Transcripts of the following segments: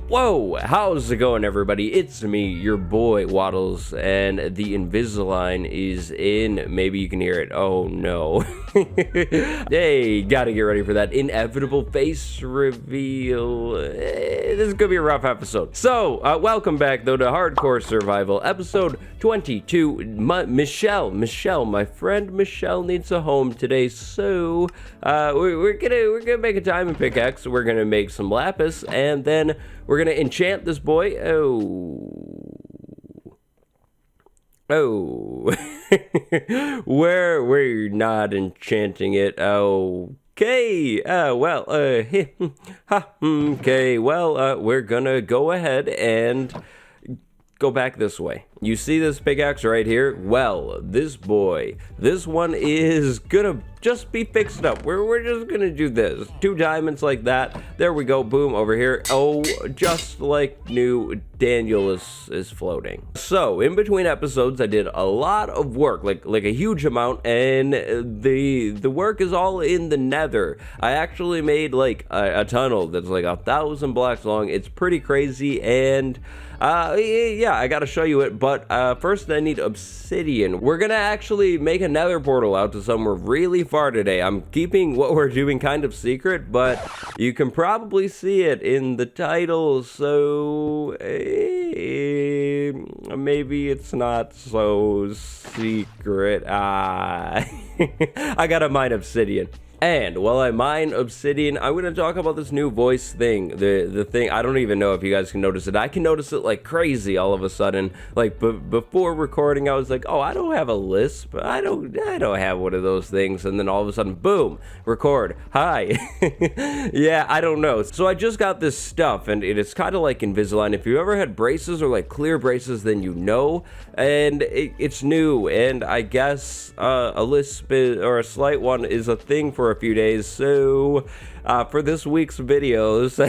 Whoa, how's it going, everybody? It's me, your boy Waddles, and the Invisalign is in. Maybe you can hear it. Oh no. Hey, gotta get ready for that inevitable face reveal. This is gonna be a rough episode. So, welcome back though to Hardcore Survival, episode 22. Michelle, my friend Michelle needs a home today, so we're gonna make a diamond pickaxe. We're gonna make some lapis, and then we're gonna enchant this boy. Oh. We're not enchanting it. Okay. Okay. Well, we're gonna go ahead and go back this way. You see this pickaxe right here? Well, this one is gonna just be fixed up. We're just gonna do this. 2 diamonds like that. There we go. Boom, over here. Oh, just like new, Daniel is floating. So, in between episodes, I did a lot of work, like a huge amount, and the work is all in the nether. I actually made like a tunnel that's like 1,000 blocks long. It's pretty crazy, and yeah, I gotta show you it, but first I need obsidian. We're gonna actually make a nether portal out to somewhere really far today. I'm keeping what we're doing kind of secret, but you can probably see it in the title, so maybe it's not so secret. I gotta mine obsidian. And while I mine obsidian, I'm going to talk about this new voice thing. The thing, I don't even know if you guys can notice it. I can notice it like crazy all of a sudden. Like before recording, I was like, oh, I don't have a Lisp. I don't have one of those things. And then all of a sudden, boom, record. Hi. Yeah, I don't know. So I just got this stuff, and it's kind of like Invisalign. If you ever had braces or like clear braces, then you know. And it's new. And I guess a Lisp or a slight one is a thing for a few days, so for this week's videos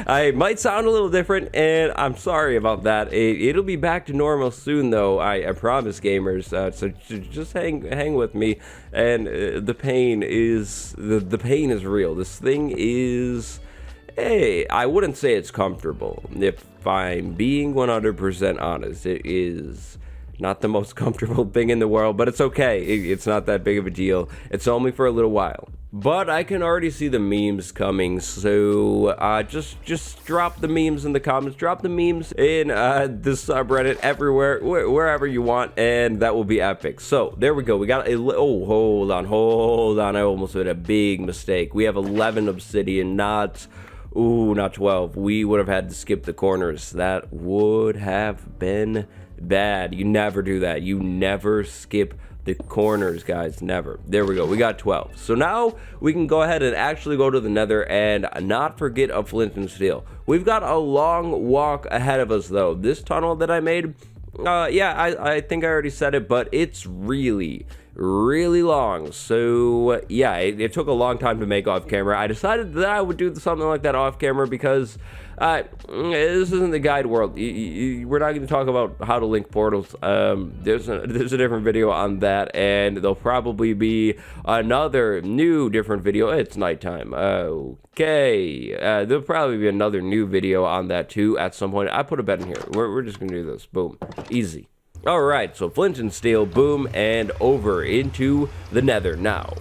I might sound a little different, and I'm sorry about that. It'll be back to normal soon though, I promise, gamers. So just hang with me, and the pain is real. This thing is, hey, I wouldn't say it's comfortable. If I'm being 100% honest, it is not the most comfortable thing in the world, but it's okay. It's not that big of a deal. It's only for a little while. But I can already see the memes coming, so just drop the memes in the comments. Drop the memes in the subreddit, everywhere, wherever you want, and that will be epic. So there we go. We got hold on. I almost made a big mistake. We have 11 obsidian, not 12. We would have had to skip the corners. That would have been bad. You never do that. You never skip the corners, guys. Never. There we go. We got 12. So now we can go ahead and actually go to the nether and not forget a flint and steel. We've got a long walk ahead of us though. This tunnel that I made, yeah, I think I already said it, but it's really long. So yeah, it took a long time to make off camera. I decided that I would do something like that off camera because this isn't the guide world. We're not going to talk about how to link portals. There's a different video on that, and there'll probably be another new different video. It's nighttime. Okay, there'll probably be another new video on that too at some point. I put a bed in here. We're just gonna do this. Boom, easy. Alright, so flint and steel, boom, and over into the nether now.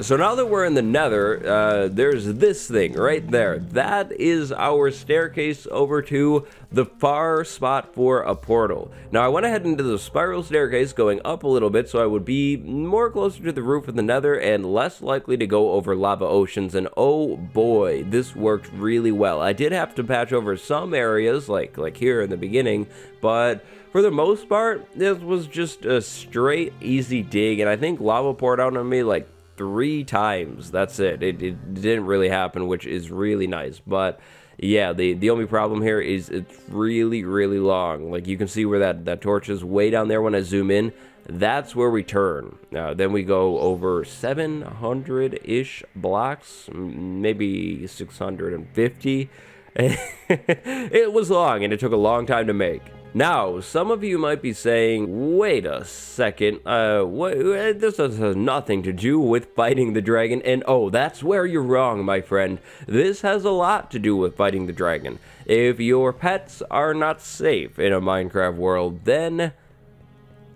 So now that we're in the nether, there's this thing right there. That is our staircase over to the far spot for a portal. Now I went ahead into the spiral staircase, going up a little bit so I would be more closer to the roof of the nether and less likely to go over lava oceans, and oh boy, this worked really well. I did have to patch over some areas, like here in the beginning, but for the most part, this was just a straight, easy dig, and I think lava poured out on me like 3 times. That's it. It didn't really happen, which is really nice. But yeah, the only problem here is it's really long. Like you can see where that torch is way down there when I zoom in. That's where we turn. Then we go over 700-ish blocks, maybe 650. It was long, and it took a long time to make. Now, some of you might be saying, wait a second, this has nothing to do with fighting the dragon, and oh, that's where you're wrong, my friend. This has a lot to do with fighting the dragon. If your pets are not safe in a Minecraft world, then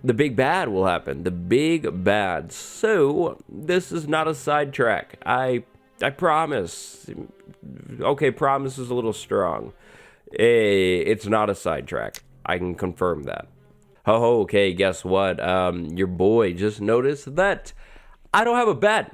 the big bad will happen. The big bad. So, this is not a sidetrack. I promise. Okay, promise is a little strong. It's not a sidetrack. I can confirm that. Oh, okay, guess what? Your boy just noticed that I don't have a bed.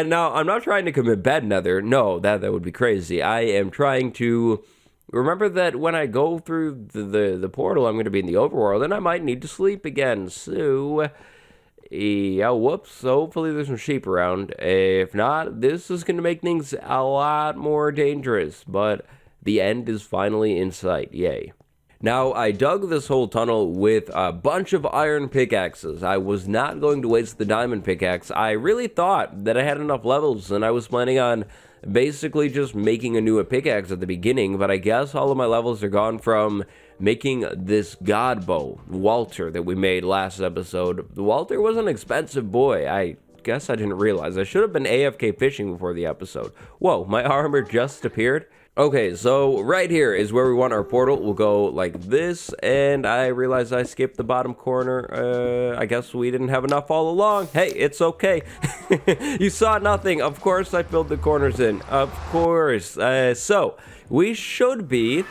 Now, I'm not trying to commit bed nether. No, that would be crazy. I am trying to remember that when I go through the portal, I'm going to be in the overworld, and I might need to sleep again. So, yeah, whoops. Hopefully there's some sheep around. If not, this is going to make things a lot more dangerous. But the end is finally in sight. Yay. Now, I dug this whole tunnel with a bunch of iron pickaxes. I was not going to waste the diamond pickaxe. I really thought that I had enough levels, and I was planning on basically just making a new pickaxe at the beginning, but I guess all of my levels are gone from making this god bow, Walter, that we made last episode. Walter was an expensive boy. I guess I didn't realize. I should have been AFK fishing before the episode. Whoa, my armor just appeared. Okay, so right here is where we want our portal. We'll go like this, and I realized I skipped the bottom corner. I guess we didn't have enough all along. Hey, it's okay. You saw nothing. Of course I filled the corners in. Of course. So, we should be...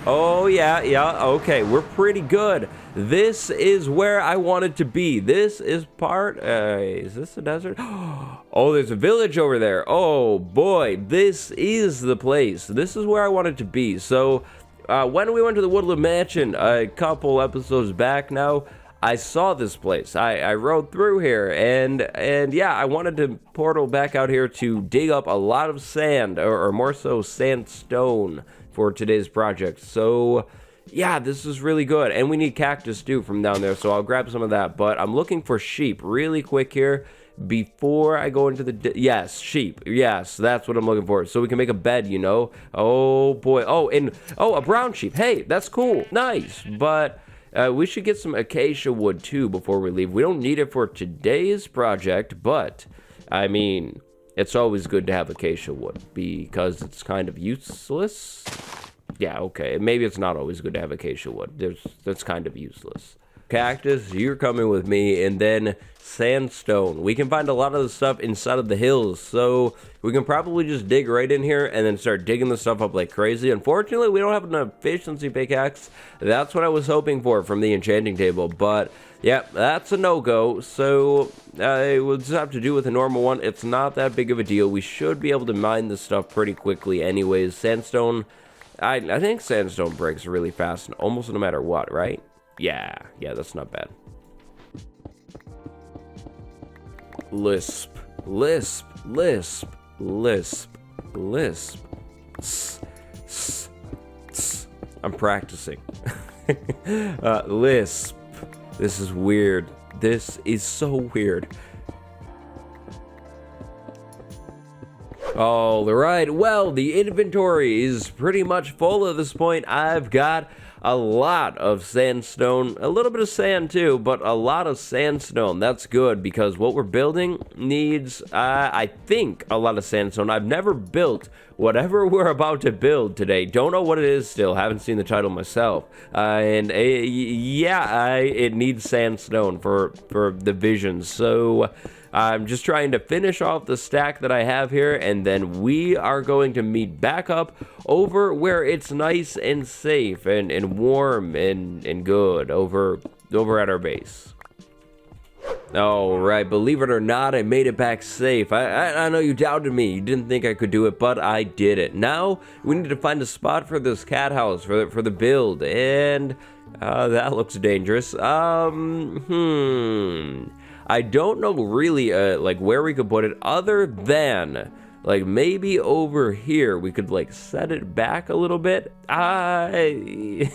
Oh, yeah, okay, we're pretty good. This is where I wanted to be. This is part... is this a desert? Oh, there's a village over there. Oh, boy, this is the place. This is where I wanted to be. So, when we went to the Woodland Mansion a couple episodes back now, I saw this place. I rode through here, and yeah, I wanted to portal back out here to dig up a lot of sand, or more so sandstone for today's project. So, yeah, this is really good. And we need cactus too from down there, so I'll grab some of that. But I'm looking for sheep really quick here before I go into the... Yes, sheep. Yes, that's what I'm looking for. So we can make a bed, you know? Oh, boy. Oh, and... Oh, a brown sheep. Hey, that's cool. Nice. But... we should get some acacia wood too before we leave. We don't need it for today's project, but I mean, it's always good to have acacia wood because it's kind of useless. Yeah, okay. Maybe it's not always good to have acacia wood. That's kind of useless. Cactus, you're coming with me, and then sandstone. We can find a lot of the stuff inside of the hills, so we can probably just dig right in here and then start digging the stuff up like crazy. Unfortunately, we don't have an efficiency pickaxe. That's what I was hoping for from the enchanting table, but yeah, that's a no-go, so we'll just have to do with a normal one. It's not that big of a deal. We should be able to mine this stuff pretty quickly anyways. Sandstone, I think sandstone breaks really fast, almost no matter what, right? Yeah, that's not bad. Lisp, lisp, lisp, lisp, lisp. I'm practicing. Lisp. This is weird. This is so weird. Alright, well, the inventory is pretty much full at this point. I've got a lot of sandstone, a little bit of sand too, but a lot of sandstone. That's good because what we're building needs, I think, a lot of sandstone. I've never built whatever we're about to build today. Don't know what it is still. Haven't seen the title myself. It needs sandstone for the visions. So I'm just trying to finish off the stack that I have here, and then we are going to meet back up over where it's nice and safe and warm and good over at our base. Alright, believe it or not, I made it back safe. I know you doubted me. You didn't think I could do it, but I did it. Now, we need to find a spot for this cat house, for the build, and that looks dangerous. I don't know really, like, where we could put it other than, like, maybe over here we could, like, set it back a little bit. I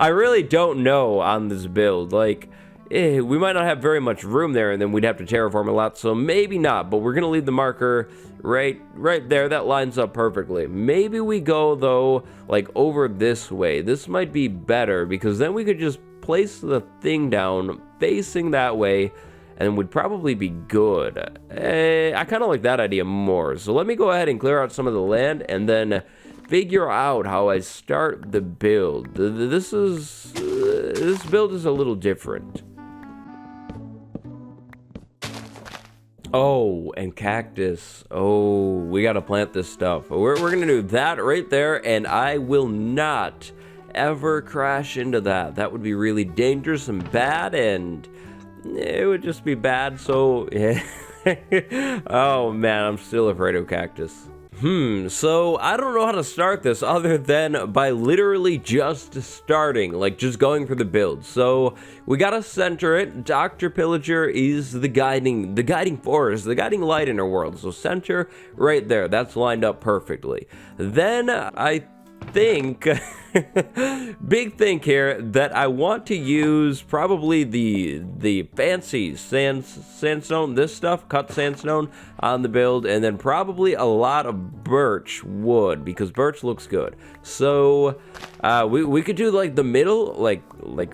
really don't know on this build. Like, we might not have very much room there, and then we'd have to terraform a lot, so maybe not. But we're gonna leave the marker right there. That lines up perfectly. Maybe we go though, like over this way. This might be better because then we could just place the thing down facing that way, and would probably be good. I kind of like that idea more. So let me go ahead and clear out some of the land, and then figure out how I start the build. This build is a little different. Oh, and cactus. Oh, we gotta plant this stuff. We're gonna do that right there, and I will not ever crash into that. That would be really dangerous and bad, and it would just be bad, so yeah. Oh man, I'm still afraid of cactus. So I don't know how to start this other than by literally just starting, like just going for the build. So we gotta center it. Dr. Pillager is the guiding force, the guiding light in our world. So center right there. That's lined up perfectly. Then I think big thing here that I want to use probably the fancy sandstone, this stuff, cut sandstone on the build, and then probably a lot of birch wood because birch looks good. So we could do like the middle, like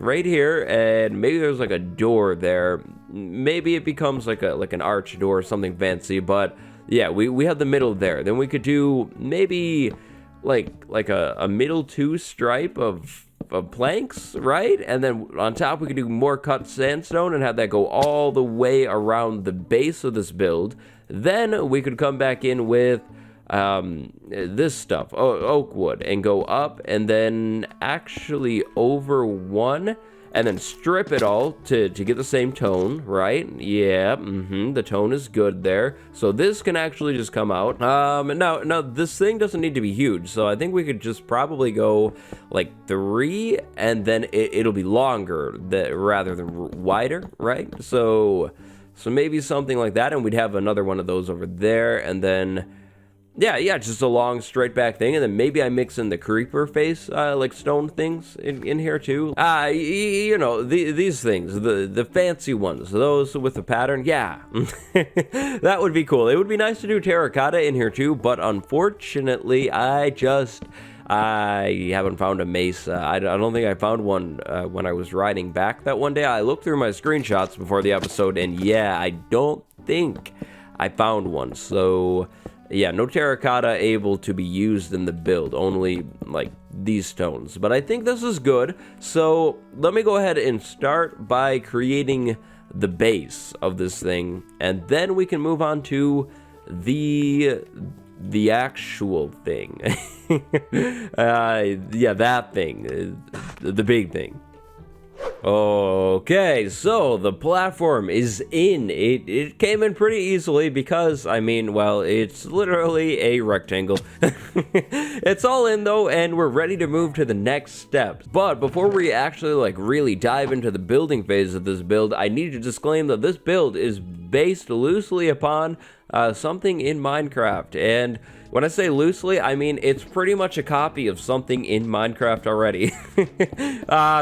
right here, and maybe there's like a door there. Maybe it becomes like an arch door or something fancy, but yeah, we have the middle there. Then we could do maybe like a middle two stripe of planks, right? And then on top we could do more cut sandstone and have that go all the way around the base of this build. Then we could come back in with this stuff, oak wood, and go up and then actually over one and then strip it all to get the same tone, right? Yeah, the tone is good there. So this can actually just come out. Now this thing doesn't need to be huge, so I think we could just probably go like 3, and then it'll be longer rather than wider, right? So maybe something like that, and we'd have another one of those over there, and then yeah, just a long straight back thing, and then maybe I mix in the creeper face, like stone things in here too. You know, these things, the fancy ones, those with the pattern, yeah. That would be cool. It would be nice to do terracotta in here too, but unfortunately, I haven't found a mesa. I don't think I found one when I was riding back that one day. I looked through my screenshots before the episode, and yeah, I don't think I found one, so yeah, no terracotta able to be used in the build, only like these stones. But I think this is good. So let me go ahead and start by creating the base of this thing, and then we can move on to the actual thing. Yeah, that thing, the big thing. Okay, so the platform is in. It came in pretty easily because, I mean, well, it's literally a rectangle. It's all in though, and we're ready to move to the next step. But before we actually like really dive into the building phase of this build, I need to disclaim that this build is based loosely upon something in Minecraft. And when I say loosely, I mean it's pretty much a copy of something in Minecraft already.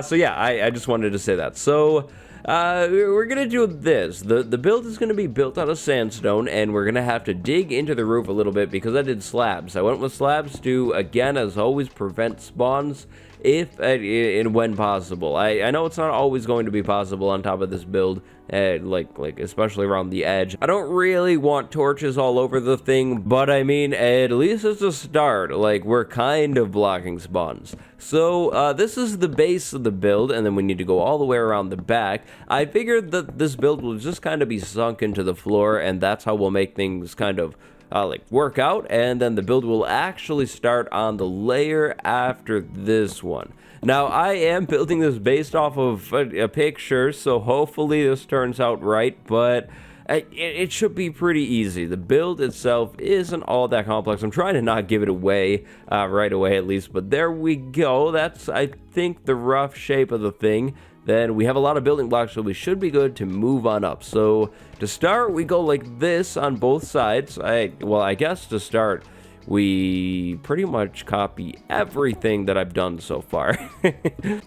So yeah, I just wanted to say that. So we're gonna do this. The build is gonna be built out of sandstone, and we're gonna have to dig into the roof a little bit because I did slabs. I went with slabs to, again, as always, prevent spawns if and when possible. I know it's not always going to be possible on top of this build, like especially around the edge. I don't really want torches all over the thing, but I mean, at least it's a start. Like, we're kind of blocking spawns. So this is the base of the build, and then we need to go all the way around the back. I figured that this build will just kind of be sunk into the floor, and that's how we'll make things kind of like work out, and then the build will actually start on the layer after this one. Now, I am building this based off of a picture, so hopefully this turns out right, but it should be pretty easy. The build itself isn't all that complex. I'm trying to not give it away right away at least, but there we go. That's, I think, the rough shape of the thing. Then we have a lot of building blocks, so we should be good to move on up. So to start, we go like this on both sides. I guess to start, we pretty much copy everything that I've done so far.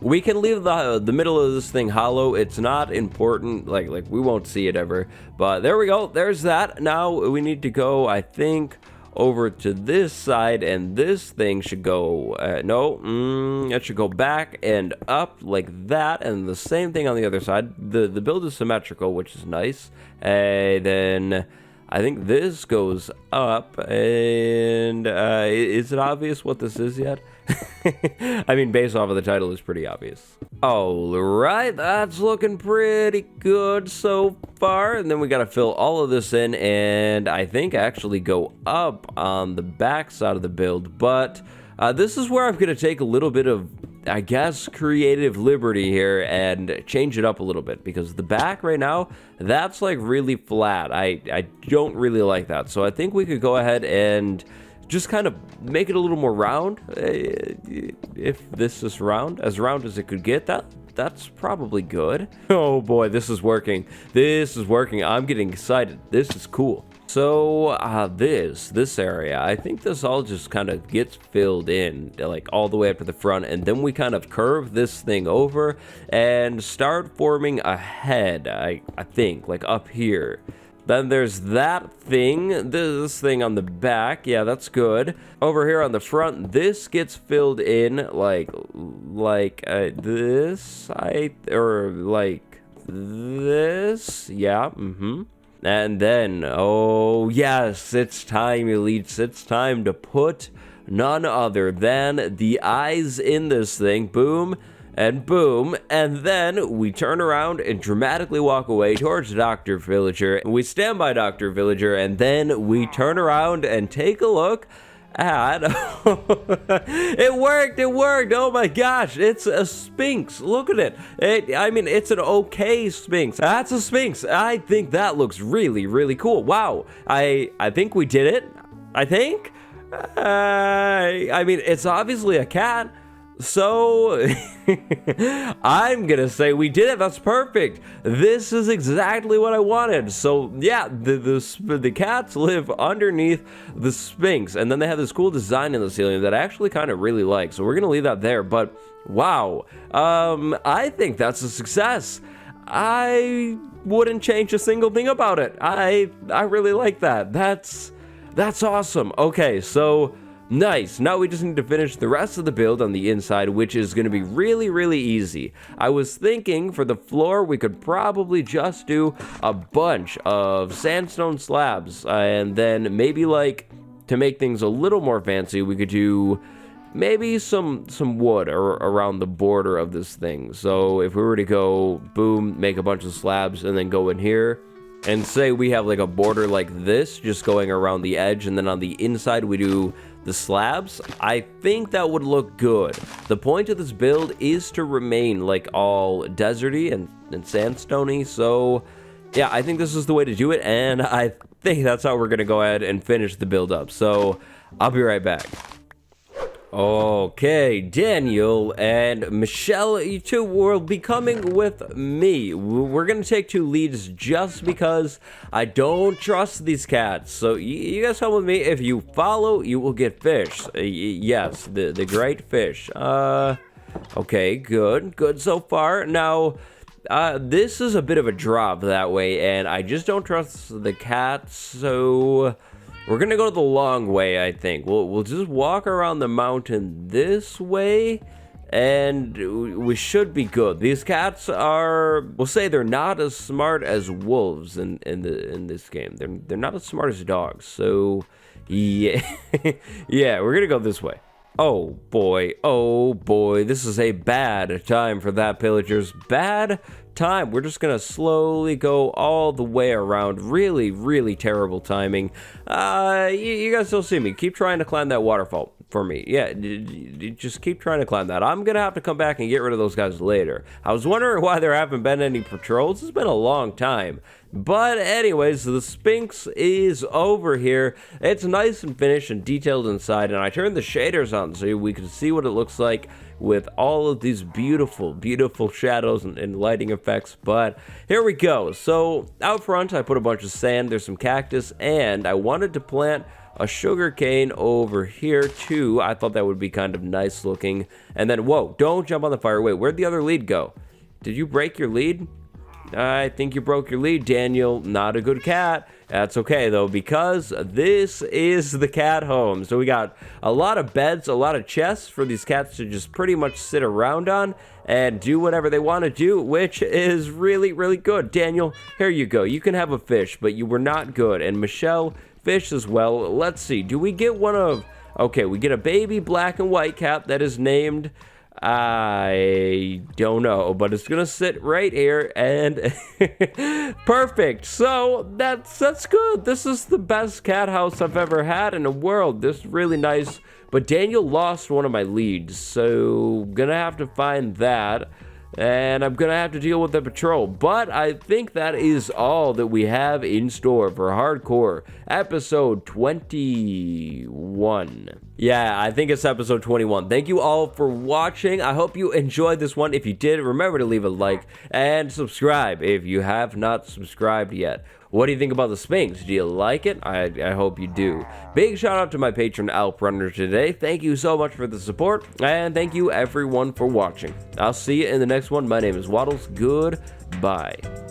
We can leave the middle of this thing hollow. It's not important, like we won't see it ever, but there we go. There's that. Now we need to go, I think, over to this side, and this thing should go it should go back and up like that, and the same thing on the other side. The build is symmetrical, which is nice. Then I think this goes up, and is it obvious what this is yet? I mean, based off of the title, it's pretty obvious. All right, that's looking pretty good so far. And then we got to fill all of this in, and I think actually go up on the back side of the build. But this is where I'm going to take a little bit of, I guess, creative liberty here and change it up a little bit, because the back right now, that's like really flat. I don't really like that. So I think we could go ahead and just kind of make it a little more round. If this is round as it could get, that's probably good. Oh boy, this is working. This is working. I'm getting excited. This is cool. So this area, I think this all just kind of gets filled in, like all the way up to the front, and then we kind of curve this thing over and start forming a head, I think, like up here. Then there's that thing, this thing on the back. Yeah, that's good. Over here on the front, this gets filled in like this, or like this. Yeah, And then, oh yes, it's time, elites. It's time to put none other than the eyes in this thing. Boom. And boom, and then we turn around and dramatically walk away towards Dr. Villager. We stand by Dr. Villager, and then we turn around and take a look at... It worked! Oh my gosh, it's a Sphinx. Look at it. I mean, it's an okay Sphinx. That's a Sphinx. I think that looks really, really cool. Wow, I think we did it. I think. I mean, it's obviously a cat. So, I'm gonna say we did it. That's perfect. This is exactly what I wanted. So, yeah, the cats live underneath the Sphinx, and then they have this cool design in the ceiling that I actually kind of really like. So we're gonna leave that there. But wow, I think that's a success. I wouldn't change a single thing about it. I really like that. That's awesome. Okay, so. Nice. Now we just need to finish the rest of the build on the inside, which is going to be really, really easy. I was thinking for the floor, we could probably just do a bunch of sandstone slabs, and then maybe, like, to make things a little more fancy, we could do maybe some wood around the border of this thing. So if we were to go, boom, make a bunch of slabs, and then go in here, and say we have like a border like this, just going around the edge, and then on the inside we do the slabs, I think that would look good. The point of this build is to remain like all deserty and sandstony, so yeah, I think this is the way to do it, and I think that's how we're gonna go ahead and finish the build up. So I'll be right back. Okay, Daniel and Michelle, you two will be coming with me. We're gonna take 2 leads just because I don't trust these cats. So you guys come with me. If you follow, you will get fish. Yes, the great fish. Okay, good so far. Now, this is a bit of a drop that way, and I just don't trust the cats, so... We're gonna go the long way, I think. We'll just walk around the mountain this way, and we should be good. These cats are, we'll say they're not as smart as wolves in this game. They're not as smart as dogs. So yeah, yeah, we're gonna go this way. Oh boy, this is a bad time for that, pillagers. Bad time. We're just gonna slowly go all the way around. Really, really terrible timing. You guys still see me. Keep trying to climb that waterfall for me. Yeah, just keep trying to climb that. I'm gonna have to come back and get rid of those guys later. I was wondering why there haven't been any patrols. It's been a long time. But anyways, the Sphinx is over here. It's nice and finished and detailed inside, and I turned the shaders on so we can see what it looks like with all of these beautiful, beautiful shadows and lighting effects. But here we go. So out front, I put a bunch of sand. There's some cactus, and I wanted to plant a sugar cane over here too. I thought that would be kind of nice looking. And then, whoa, don't jump on the fire. Wait, where'd the other lead go? Did you break your lead? I think you broke your lead, Daniel. Not a good cat. That's okay, though, because this is the cat home. So we got a lot of beds, a lot of chests for these cats to just pretty much sit around on and do whatever they want to do, which is really, really good. Daniel, here you go. You can have a fish, but you were not good. And Michelle, fish as well. Let's see. Do we get one of... Okay, we get a baby black and white cat that is named... I don't know, but it's gonna sit right here and perfect. So that's good. This is the best cat house I've ever had in the world. This is really nice. But Daniel lost one of my leads, so gonna have to find that. And I'm gonna have to deal with the patrol. But I think that is all that we have in store for Hardcore episode 21. Yeah, I think it's episode 21. Thank you all for watching. I hope you enjoyed this one. If you did, remember to leave a like and subscribe if you have not subscribed yet. What do you think about the Sphinx? Do you like it? I hope you do. Big shout out to my patron Alp Runner today. Thank you so much for the support, and thank you everyone for watching. I'll see you in the next one. My name is Waddles. Goodbye.